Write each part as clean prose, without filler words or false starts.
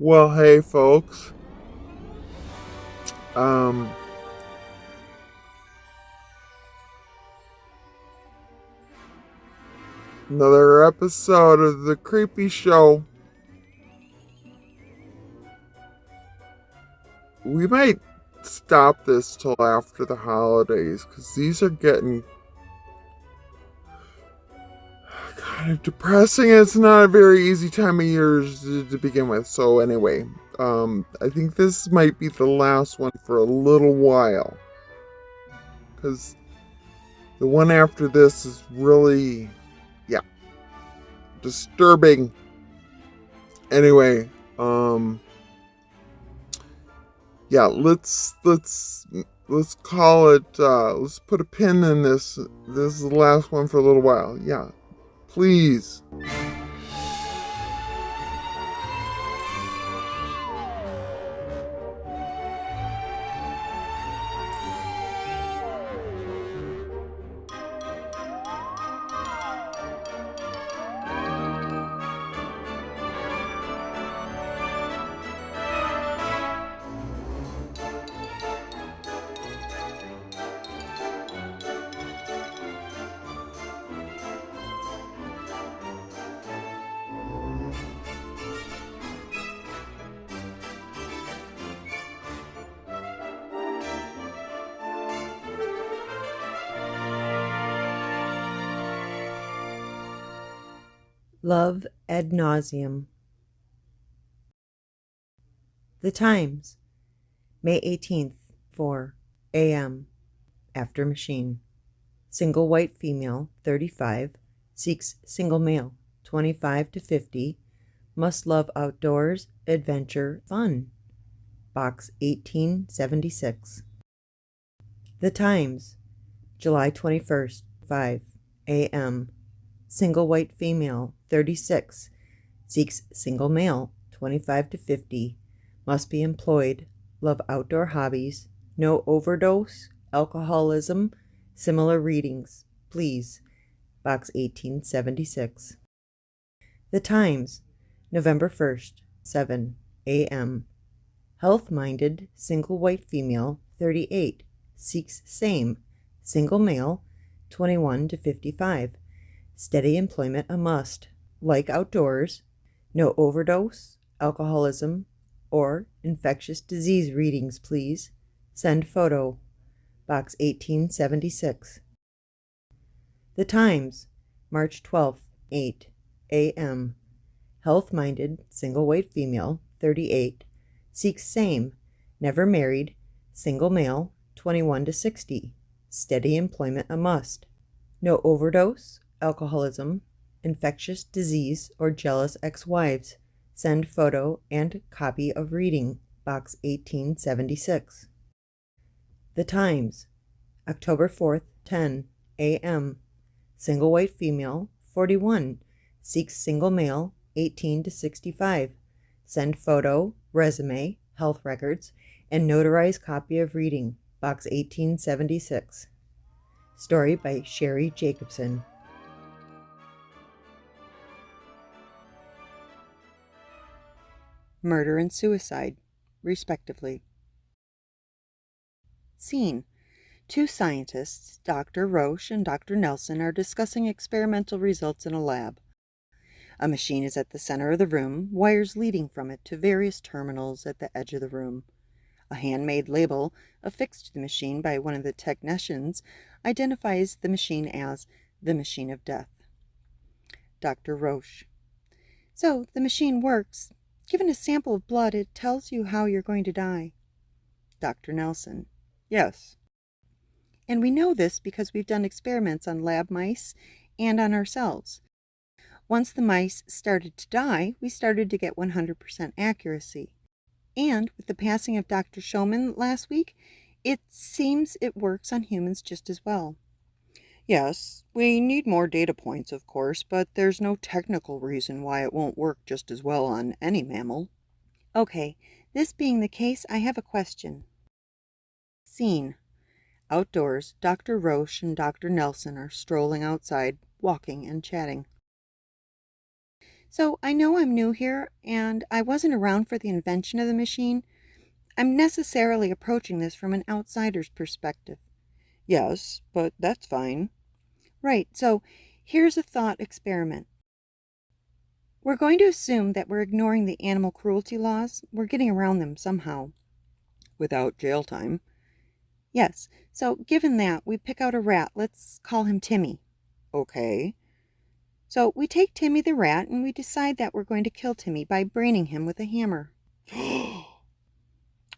Well, hey, folks. Um, another episode of the Creepy Show. We might stop this till after the holidays because these are getting kind of depressing. It's not a very easy time of year to begin with. So, anyway, I think this might be the last one for a little while because the one after this is really, yeah, disturbing. Anyway, yeah, let's call it let's put a pin in this. This is the last one for a little while. Yeah. Please. Love ad nauseam. The Times, May 18th, 4 a.m. After machine. Single white female, 35, seeks single male, 25 to 50, must love outdoors, adventure, fun. Box 1876. The Times, July 21st, 5 a.m. Single white female, 36, seeks single male, 25 to 50, must be employed, love outdoor hobbies, no overdose, alcoholism, similar readings, please. Box 1876. The Times, November 1st, 7 a.m. Health-minded, single white female, 38, seeks same, single male, 21 to 55. Steady employment a must. Like outdoors. No overdose, alcoholism, or infectious disease readings, please. Send photo. Box 1876. The Times, March 12th, 8 a.m. Health-minded, single white female, 38, seeks same, never married, single male, 21 to 60. Steady employment a must. No overdose, alcoholism, infectious disease, or jealous ex-wives. Send photo and copy of reading. Box 1876. The Times, October 4th, 10 a.m. Single white female, 41, seeks single male, 18 to 65. Send photo, resume, health records, and notarized copy of reading. Box 1876. Story by Sherry Jacobson. Murder and suicide, respectively. Scene. Two scientists, Dr. Roche and Dr. Nelson, are discussing experimental results in a lab. A machine is at the center of the room, wires leading from it to various terminals at the edge of the room. A handmade label, affixed to the machine by one of the technicians, identifies the machine as the machine of death. Dr. Roche. So, the machine works. Given a sample of blood, it tells you how you're going to die. Dr. Nelson. Yes. And we know this because we've done experiments on lab mice and on ourselves. Once the mice started to die, we started to get 100% accuracy. And with the passing of Dr. Shulman last week, it seems it works on humans just as well. Yes, we need more data points, of course, but there's no technical reason why it won't work just as well on any mammal. Okay, this being the case, I have a question. Scene. Outdoors, Dr. Roche and Dr. Nelson are strolling outside, walking and chatting. So I know I'm new here and I wasn't around for the invention of the machine. I'm necessarily approaching this from an outsider's perspective. Yes, but that's fine. Right, so here's a thought experiment. We're going to assume that we're ignoring the animal cruelty laws. We're getting around them somehow. Without jail time. Yes, so given that, we pick out a rat. Let's call him Timmy. Okay. So we take Timmy the rat and we decide that we're going to kill Timmy by braining him with a hammer.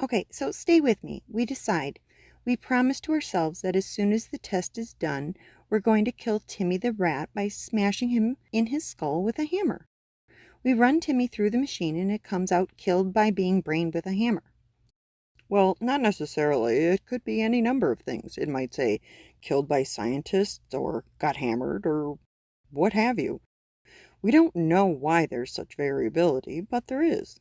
Okay, so stay with me. We decide. We promise to ourselves that as soon as the test is done, we're going to kill Timmy the rat by smashing him in his skull with a hammer. We run Timmy through the machine and it comes out killed by being brained with a hammer. Well, not necessarily. It could be any number of things. It might say killed by scientists or got hammered or what have you. We don't know why there's such variability, but there is.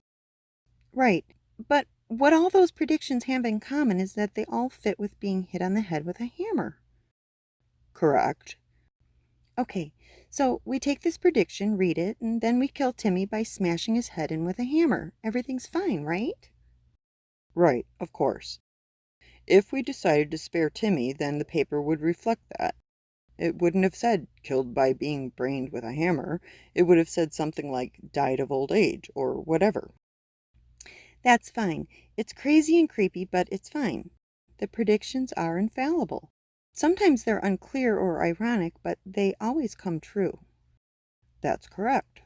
Right, but what all those predictions have in common is that they all fit with being hit on the head with a hammer. Correct. Okay, so we take this prediction, read it, and then we kill Timmy by smashing his head in with a hammer. Everything's fine, right? Right, of course. If we decided to spare Timmy, then the paper would reflect that. It wouldn't have said killed by being brained with a hammer. It would have said something like died of old age or whatever. That's fine. It's crazy and creepy, but it's fine. The predictions are infallible. Sometimes they're unclear or ironic, but they always come true. That's correct.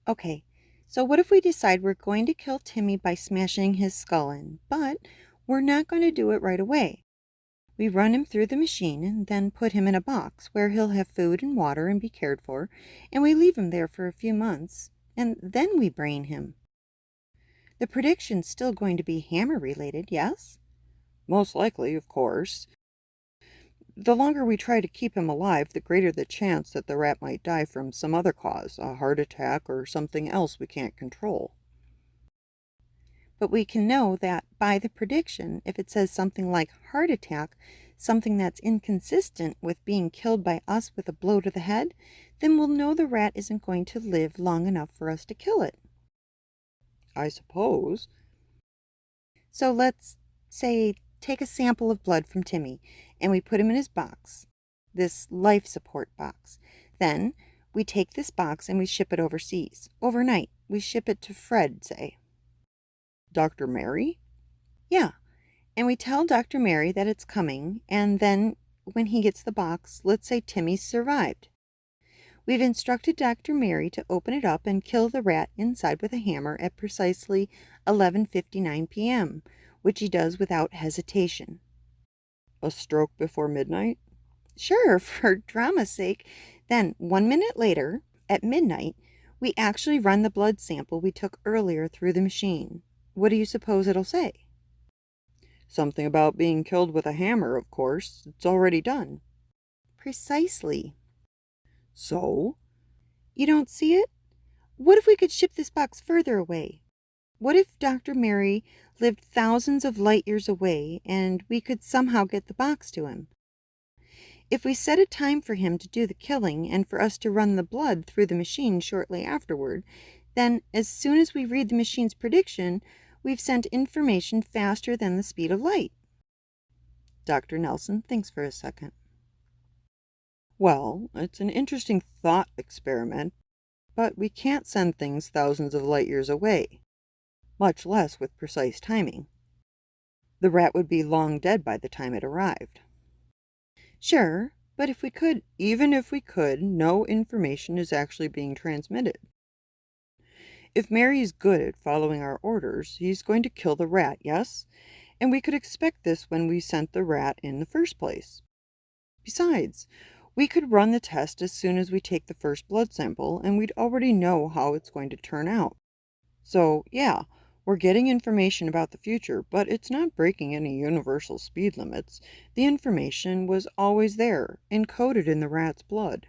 Okay, so what if we decide we're going to kill Timmy by smashing his skull in, but we're not going to do it right away? We run him through the machine and then put him in a box where he'll have food and water and be cared for, and we leave him there for a few months, and then we brain him. The prediction's still going to be hammer related, yes? Most likely, of course. The longer we try to keep him alive, the greater the chance that the rat might die from some other cause, a heart attack or something else we can't control. But we can know that by the prediction, if it says something like heart attack, something that's inconsistent with being killed by us with a blow to the head, then we'll know the rat isn't going to live long enough for us to kill it. I suppose. So let's say take a sample of blood from Timmy and we put him in his box, this life support box. Then we take this box and we ship it overseas. Overnight, we ship it to Fred, say. Dr. Mary? Yeah, and we tell Dr. Mary that it's coming, and then when he gets the box, let's say Timmy's survived. We've instructed Dr. Mary to open it up and kill the rat inside with a hammer at precisely 11:59 p.m., which he does without hesitation. A stroke before midnight? Sure, for drama's sake. Then, 1 minute later, at midnight, we actually run the blood sample we took earlier through the machine. What do you suppose it'll say? Something about being killed with a hammer, of course. It's already done. Precisely. So? You don't see it? What if we could ship this box further away? What if Dr. Mary lived thousands of light years away and we could somehow get the box to him? If we set a time for him to do the killing and for us to run the blood through the machine shortly afterward, then as soon as we read the machine's prediction, we've sent information faster than the speed of light. Dr. Nelson thinks for a second. Well, it's an interesting thought experiment, but we can't send things thousands of light years away, much less with precise timing. The rat would be long dead by the time it arrived. Sure, but if we could, even if we could, no information is actually being transmitted. If Mary is good at following our orders, he's going to kill the rat, yes? And we could expect this when we sent the rat in the first place. Besides, we could run the test as soon as we take the first blood sample, and we'd already know how it's going to turn out. So, yeah, we're getting information about the future, but it's not breaking any universal speed limits. The information was always there, encoded in the rat's blood.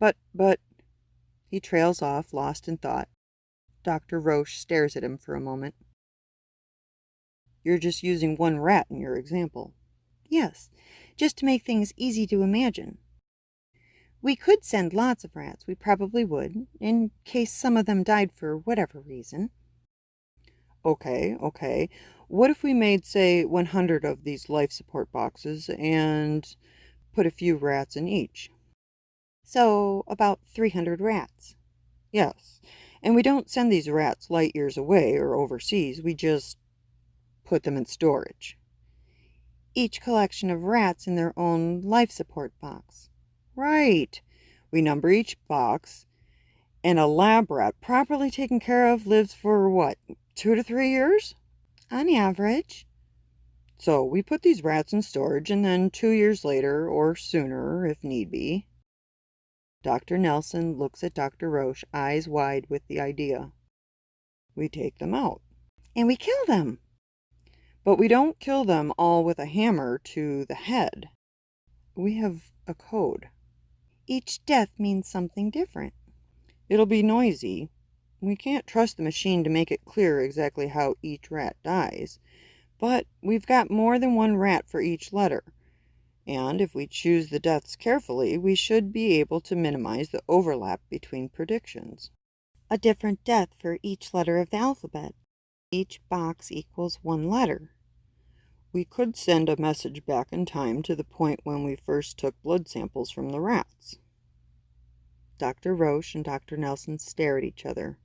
But, he trails off, lost in thought. Dr. Roche stares at him for a moment. You're just using one rat in your example. Yes, just to make things easy to imagine. We could send lots of rats, we probably would, in case some of them died for whatever reason. Okay. What if we made, say, 100 of these life support boxes and put a few rats in each? So, about 300 rats. Yes. And we don't send these rats light years away or overseas, we just put them in storage. Each collection of rats in their own life support box. Right. We number each box, and a lab rat properly taken care of lives for what, 2 to 3 years? On average. So we put these rats in storage, and then 2 years later, or sooner if need be. Dr. Nelson looks at Dr. Roche, eyes wide with the idea. We take them out. And we kill them. But we don't kill them all with a hammer to the head. We have a code. Each death means something different. It'll be noisy. We can't trust the machine to make it clear exactly how each rat dies. But we've got more than one rat for each letter. And if we choose the deaths carefully, we should be able to minimize the overlap between predictions. A different death for each letter of the alphabet. Each box equals one letter. We could send a message back in time to the point when we first took blood samples from the rats. Dr. Roche and Dr. Nelson stare at each other.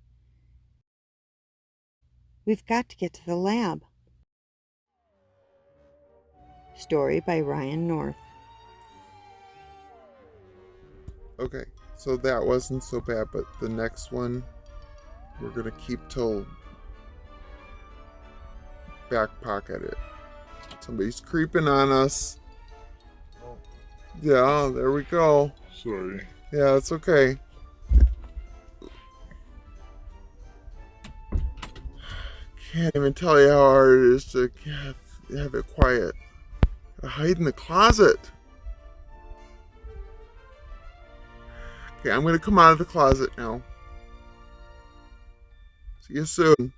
We've got to get to the lab. Story by Ryan North. Okay, so that wasn't so bad, but the next one we're gonna keep till back pocket it. Somebody's creeping on us. Yeah, there we go. Sorry. Yeah, it's okay. Can't even tell you how hard it is to have it quiet. Gotta hide in the closet. Okay, I'm gonna come out of the closet now. See you soon.